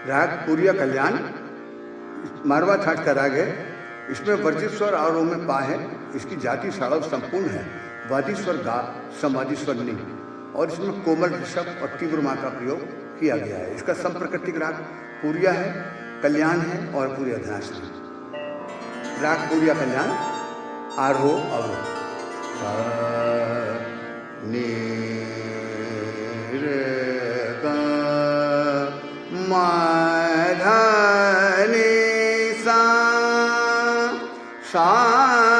राग पूरिया कल्याण मारवा ठाट का राग है। इसमें वर्जित स्वर आरोह में पा है। इसकी जाति साड़व संपूर्ण है। वादी स्वर गा, समाधि स्वर नी, और इसमें कोमल ऋषभ और तीव्र माँ का प्रयोग किया गया है। इसका संप्रकृतिक राग पूरिया है, कल्याण है और पूरिया धनाश है। राग पूरिया कल्याण आरोह अवरोह नी रे गा मा धा नी सा सा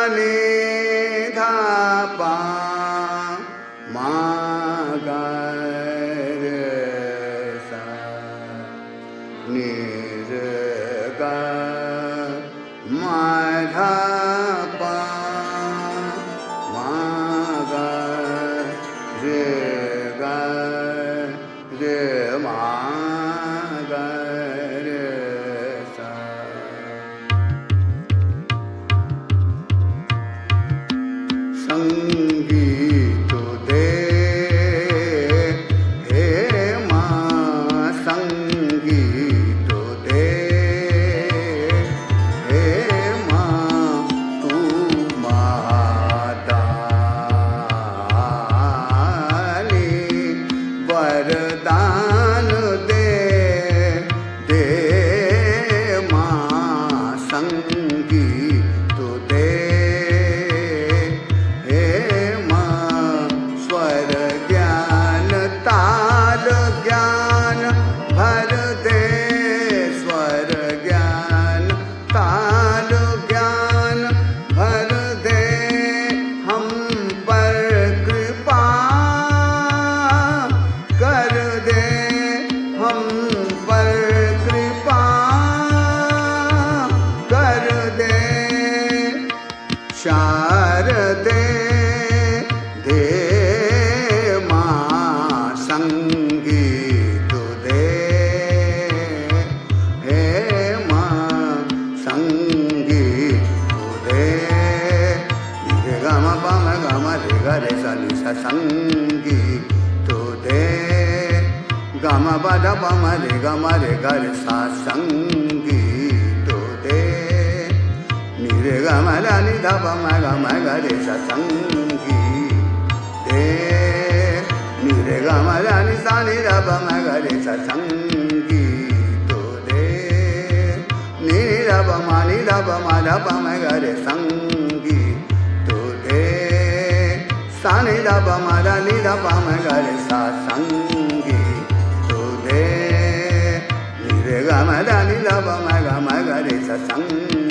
नी धा पा मा गा रे सा नी रे गा मा धा पा मा गा रे गा रे मा गा रे सा। संगीत दे हे माँ, संगीत दे हे माँ, तू महादानी, वरदान दे दे माँ, संगीत दे हे माँ, स्वर ज्ञान ताल ज्ञान भर दे, स्वर ज्ञान ताल ज्ञान भर दे, हम पर कृपा कर दे, हम पर कृपा कर दे। शारदे दे माँ, संगीत दे हे माँ, संगीत दे। रे ग म प म ग म रे ग रे सा नि सा, संगीत दे ग म प ध प म रे ग म रे ग रे सा, संगीत दे नि रे ग म ध नि ध प म ग म ग रे सा, संगीत दे नि रे ग म ध नि सा नि ध प म ग रे सा, संगीत दे नि ध प म नि ध प म ध प म ग रे, संगीत दे सा नि ध प म ध नि ध प म ग रे सा, संगीत दे नि रे ग म ध नि ध प म ग म ग रे सा, संगीत